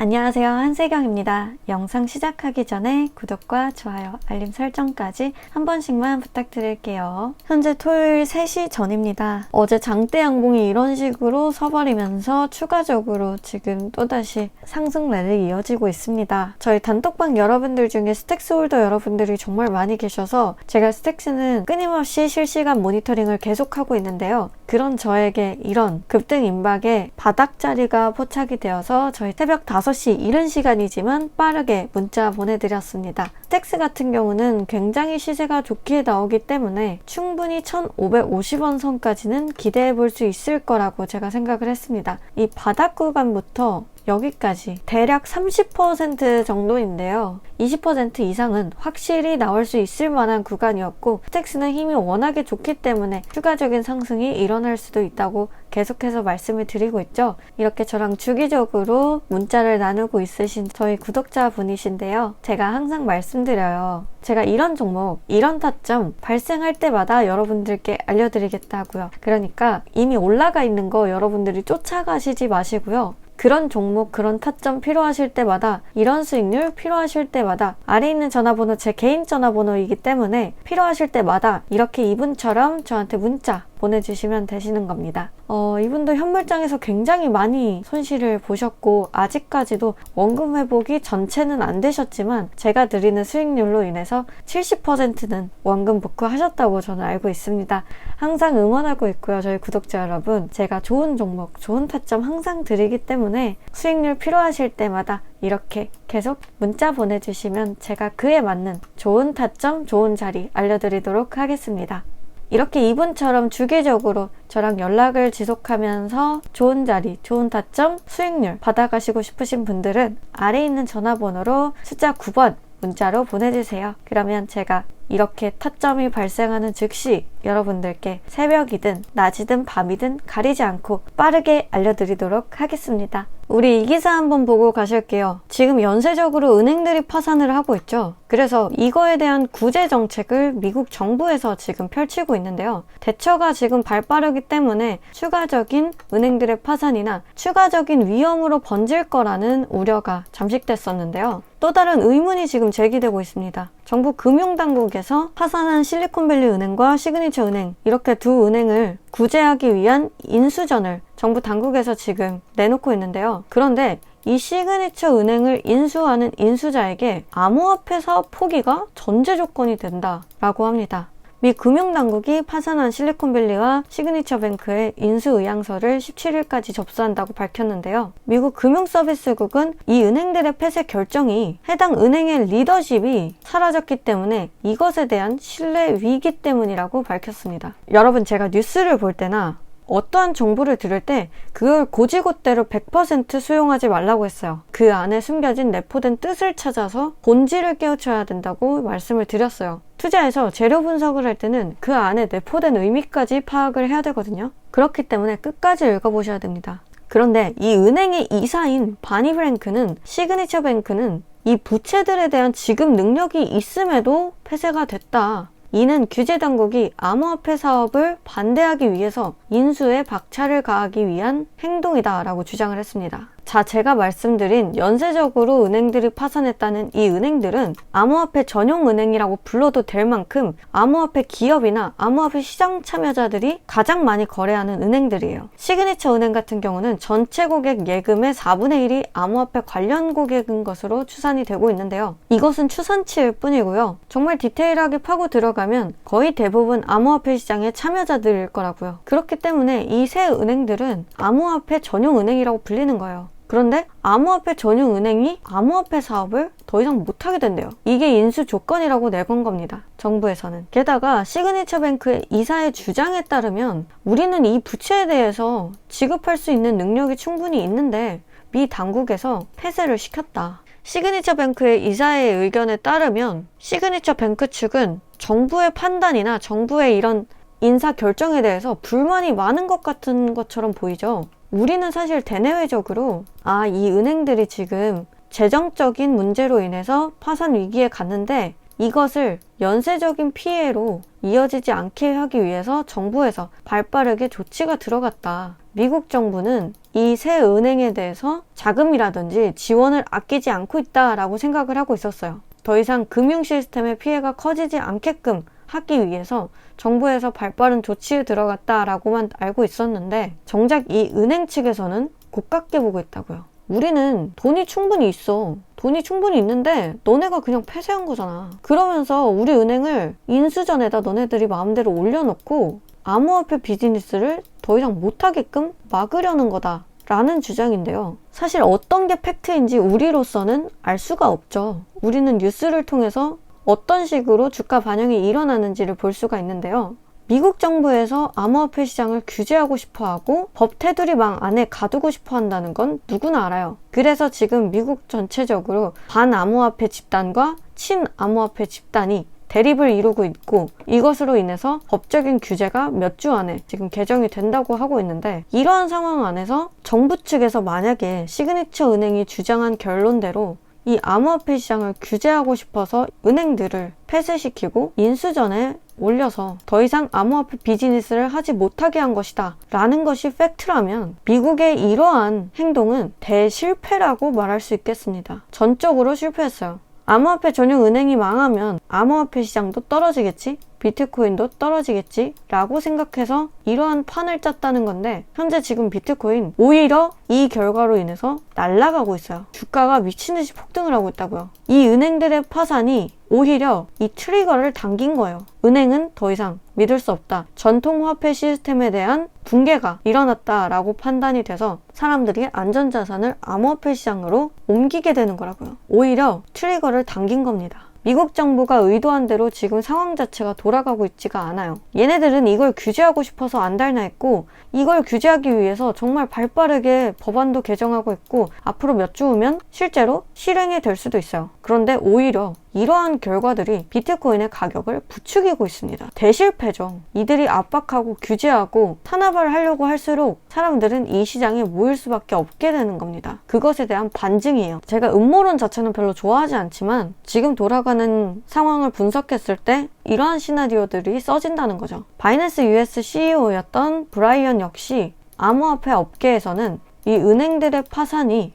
안녕하세요, 한세경입니다. 영상 시작하기 전에 구독과 좋아요, 알림 설정까지 한 번씩만 부탁드릴게요. 현재 토요일 3시 전입니다. 어제 장대 양봉이 이런 식으로 서버리면서 추가적으로 지금 또다시 상승세를 이어지고 있습니다. 저희 단톡방 여러분들 중에 스택스 홀더 여러분들이 정말 많이 계셔서 제가 스택스는 끊임없이 실시간 모니터링을 계속하고 있는데요. 그런 저에게 이런 급등 임박에 바닥자리가 포착이 되어서 저희 새벽 5시 이른 시간이지만 빠르게 문자 보내드렸습니다. 스택스 같은 경우는 굉장히 시세가 좋게 나오기 때문에 충분히 1,550원 선까지는 기대해 볼 수 있을 거라고 제가 생각을 했습니다. 이 바닥 구간부터 여기까지 대략 30% 정도인데요. 20% 이상은 확실히 나올 수 있을 만한 구간이었고 스택스는 힘이 워낙에 좋기 때문에 추가적인 상승이 일어날 수도 있다고 계속해서 말씀을 드리고 있죠. 이렇게 저랑 주기적으로 문자를 나누고 있으신 저희 구독자분이신데요. 제가 항상 말씀드려요. 제가 이런 종목, 이런 타점 발생할 때마다 여러분들께 알려드리겠다고요. 그러니까 이미 올라가 있는 거 여러분들이 쫓아가시지 마시고요. 그런 종목, 그런 타점 필요하실 때마다, 이런 수익률 필요하실 때마다 아래 있는 전화번호 제 개인 전화번호이기 때문에 필요하실 때마다 이렇게 이분처럼 저한테 문자 보내주시면 되시는 겁니다. 이분도 현물장에서 굉장히 많이 손실을 보셨고 아직까지도 원금 회복이 전체는 안 되셨지만 제가 드리는 수익률로 인해서 70%는 원금 복구하셨다고 저는 알고 있습니다. 항상 응원하고 있고요. 저희 구독자 여러분, 제가 좋은 종목, 좋은 타점 항상 드리기 때문에 수익률 필요하실 때마다 이렇게 계속 문자 보내주시면 제가 그에 맞는 좋은 타점, 좋은 자리 알려드리도록 하겠습니다. 이렇게 이분처럼 주기적으로 저랑 연락을 지속하면서 좋은 자리, 좋은 타점, 수익률 받아가시고 싶으신 분들은 아래에 있는 전화번호로 숫자 9번 문자로 보내주세요. 그러면 제가 이렇게 타점이 발생하는 즉시 여러분들께 새벽이든 낮이든 밤이든 가리지 않고 빠르게 알려드리도록 하겠습니다. 우리 이 기사 한번 보고 가실게요. 지금 연쇄적으로 은행들이 파산을 하고 있죠. 그래서 이거에 대한 구제 정책을 미국 정부에서 지금 펼치고 있는데요. 대처가 지금 발빠르기 때문에 추가적인 은행들의 파산이나 추가적인 위험으로 번질 거라는 우려가 잠식됐었는데요. 또 다른 의문이 지금 제기되고 있습니다. 정부 금융당국에서 파산한 실리콘밸리 은행과 시그니처 은행, 이렇게 두 은행을 구제하기 위한 인수전을 정부 당국에서 지금 내놓고 있는데요. 그런데 이 시그니처 은행을 인수하는 인수자에게 암호화폐 사업 포기가 전제 조건이 된다라고 합니다. 미 금융당국이 파산한 실리콘밸리와 시그니처 뱅크의 인수 의향서를 17일까지 접수한다고 밝혔는데요. 미국 금융서비스국은 이 은행들의 폐쇄 결정이 해당 은행의 리더십이 사라졌기 때문에 이것에 대한 신뢰 위기 때문이라고 밝혔습니다. 여러분, 제가 뉴스를 볼 때나 어떠한 정보를 들을 때 그걸 고지고대로 100% 수용하지 말라고 했어요. 그 안에 숨겨진 내포된 뜻을 찾아서 본질을 깨우쳐야 된다고 말씀을 드렸어요. 투자에서 재료 분석을 할 때는 그 안에 내포된 의미까지 파악을 해야 되거든요. 그렇기 때문에 끝까지 읽어보셔야 됩니다. 그런데 이 은행의 이사인 바니 프랭크는, 시그니처 뱅크는 이 부채들에 대한 지급 능력이 있음에도 폐쇄가 됐다. 이는 규제당국이 암호화폐 사업을 반대하기 위해서 인수에 박차를 가하기 위한 행동이다라고 주장을 했습니다. 자, 제가 말씀드린 연쇄적으로 은행들이 파산했다는 이 은행들은 암호화폐 전용 은행이라고 불러도 될 만큼 암호화폐 기업이나 암호화폐 시장 참여자들이 가장 많이 거래하는 은행들이에요. 시그니처 은행 같은 경우는 전체 고객 예금의 4분의 1이 암호화폐 관련 고객인 것으로 추산이 되고 있는데요. 이것은 추산치일 뿐이고요. 정말 디테일하게 파고 들어가면 거의 대부분 암호화폐 시장의 참여자들일 거라고요. 그렇기 때문에 이 세 은행들은 암호화폐 전용 은행이라고 불리는 거예요. 그런데 암호화폐 전용 은행이 암호화폐 사업을 더 이상 못하게 된대요. 이게 인수 조건이라고 내건 겁니다. 정부에서는. 게다가 시그니처 뱅크의 이사의 주장에 따르면 우리는 이 부채에 대해서 지급할 수 있는 능력이 충분히 있는데 미 당국에서 폐쇄를 시켰다. 시그니처 뱅크의 이사의 의견에 따르면 시그니처 뱅크 측은 정부의 판단이나 정부의 이런 인사 결정에 대해서 불만이 많은 것 같은 것처럼 보이죠. 우리는 사실 대내외적으로 이 은행들이 지금 재정적인 문제로 인해서 파산 위기에 갔는데 이것을 연쇄적인 피해로 이어지지 않게 하기 위해서 정부에서 발빠르게 조치가 들어갔다. 미국 정부는 이 새 은행에 대해서 자금이라든지 지원을 아끼지 않고 있다라고 생각을 하고 있었어요. 더 이상 금융 시스템의 피해가 커지지 않게끔 하기 위해서 정부에서 발빠른 조치에 들어갔다라고만 알고 있었는데 정작 이 은행 측에서는 고깝게 보고 있다고요. 우리는 돈이 충분히 있어. 돈이 충분히 있는데 너네가 그냥 폐쇄한 거잖아. 그러면서 우리 은행을 인수전에다 너네들이 마음대로 올려놓고 암호화폐 비즈니스를 더 이상 못하게끔 막으려는 거다 라는 주장인데요. 사실 어떤 게 팩트인지 우리로서는 알 수가 없죠. 우리는 뉴스를 통해서 어떤 식으로 주가 반영이 일어나는지를 볼 수가 있는데요. 미국 정부에서 암호화폐 시장을 규제하고 싶어하고 법 테두리망 안에 가두고 싶어 한다는 건 누구나 알아요. 그래서 지금 미국 전체적으로 반암호화폐 집단과 친암호화폐 집단이 대립을 이루고 있고 이것으로 인해서 법적인 규제가 몇 주 안에 지금 개정이 된다고 하고 있는데 이러한 상황 안에서 정부 측에서 만약에 시그니처 은행이 주장한 결론대로 이 암호화폐 시장을 규제하고 싶어서 은행들을 폐쇄시키고 인수전에 올려서 더 이상 암호화폐 비즈니스를 하지 못하게 한 것이다 라는 것이 팩트라면 미국의 이러한 행동은 대실패라고 말할 수 있겠습니다. 전적으로 실패했어요. 암호화폐 전용 은행이 망하면 암호화폐 시장도 떨어지겠지? 비트코인도 떨어지겠지? 라고 생각해서 이러한 판을 짰다는 건데 현재 지금 비트코인 오히려 이 결과로 인해서 날아가고 있어요. 주가가 미친듯이 폭등을 하고 있다고요. 이 은행들의 파산이 오히려 이 트리거를 당긴 거예요. 은행은 더 이상 믿을 수 없다. 전통 화폐 시스템에 대한 붕괴가 일어났다라고 판단이 돼서 사람들이 안전자산을 암호화폐 시장으로 옮기게 되는 거라고요. 오히려 트리거를 당긴 겁니다. 미국 정부가 의도한 대로 지금 상황 자체가 돌아가고 있지가 않아요. 얘네들은 이걸 규제하고 싶어서 안달나 했고 이걸 규제하기 위해서 정말 발빠르게 법안도 개정하고 있고 앞으로 몇 주 후면 실제로 실행이 될 수도 있어요. 그런데 오히려 이러한 결과들이 비트코인의 가격을 부추기고 있습니다. 대실패죠. 이들이 압박하고 규제하고 탄압을 하려고 할수록 사람들은 이 시장에 모일 수밖에 없게 되는 겁니다. 그것에 대한 반증이에요. 제가 음모론 자체는 별로 좋아하지 않지만 지금 돌아가는 상황을 분석했을 때 이러한 시나리오들이 써진다는 거죠. 바이낸스 US CEO였던 브라이언 역시 암호화폐 업계에서는 이 은행들의 파산이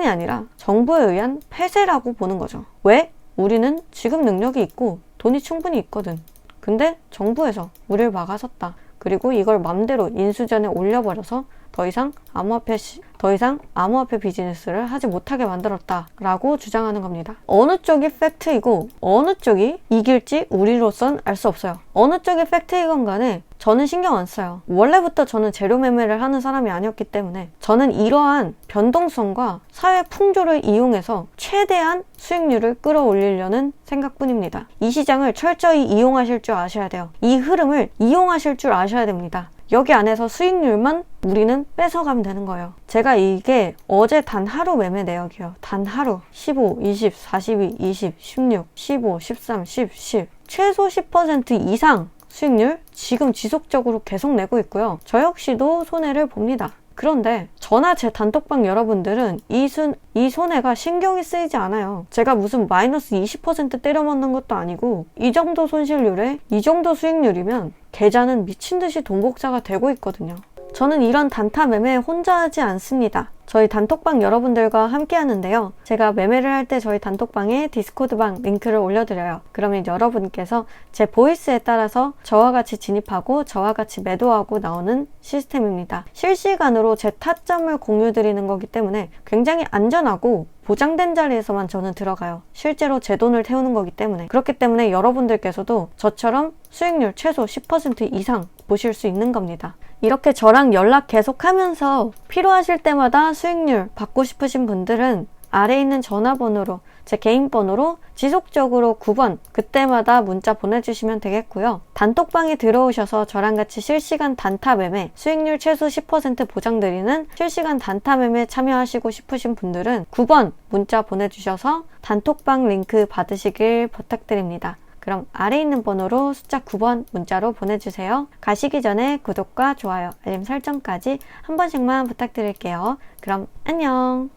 아니라 정부에 의한 폐쇄라고 보는 거죠. 왜? 우리는 지급 능력이 있고 돈이 충분히 있거든. 근데 정부에서 우리를 막아섰다. 그리고 이걸 맘대로 인수전에 올려버려서 더 이상 암호화폐 비즈니스를 하지 못하게 만들었다라고 주장하는 겁니다. 어느 쪽이 팩트이고 어느 쪽이 이길지 우리로선 알 수 없어요. 어느 쪽이 팩트이건 간에 저는 신경 안 써요. 원래부터 저는 재료 매매를 하는 사람이 아니었기 때문에 저는 이러한 변동성과 사회 풍조를 이용해서 최대한 수익률을 끌어올리려는 생각뿐입니다. 이 시장을 철저히 이용하실 줄 아셔야 돼요. 이 흐름을 이용하실 줄 아셔야 됩니다. 여기 안에서 수익률만 우리는 뺏어가면 되는 거예요. 제가 이게 어제 단 하루 매매 내역이에요. 단 하루 15, 20, 42, 20, 16, 15, 13, 10 최소 10% 이상 수익률 지금 지속적으로 계속 내고 있고요. 저 역시도 손해를 봅니다. 그런데 저나 제 단톡방 여러분들은 이 손해가 신경이 쓰이지 않아요. 제가 무슨 마이너스 20% 때려먹는 것도 아니고 이 정도 손실률에 이 정도 수익률이면 계좌는 미친듯이 돈복사가 되고 있거든요. 저는 이런 단타 매매 혼자 하지 않습니다. 저희 단톡방 여러분들과 함께 하는데요. 제가 매매를 할 때 저희 단톡방에 디스코드방 링크를 올려드려요. 그러면 여러분께서 제 보이스에 따라서 저와 같이 진입하고 저와 같이 매도하고 나오는 시스템입니다. 실시간으로 제 타점을 공유드리는 거기 때문에 굉장히 안전하고 보장된 자리에서만 저는 들어가요. 실제로 제 돈을 태우는 거기 때문에. 그렇기 때문에 여러분들께서도 저처럼 수익률 최소 10% 이상 보실 수 있는 겁니다. 이렇게 저랑 연락 계속하면서 필요하실 때마다 수익률 받고 싶으신 분들은 아래에 있는 전화번호로 제 개인 번호로 지속적으로 9번 그때마다 문자 보내주시면 되겠고요. 단톡방에 들어오셔서 저랑 같이 실시간 단타 매매 수익률 최소 10% 보장드리는 실시간 단타 매매 참여하시고 싶으신 분들은 9번 문자 보내주셔서 단톡방 링크 받으시길 부탁드립니다. 그럼 아래 있는 번호로 숫자 9번 문자로 보내주세요. 가시기 전에 구독과 좋아요, 알림 설정까지 한 번씩만 부탁드릴게요. 그럼 안녕!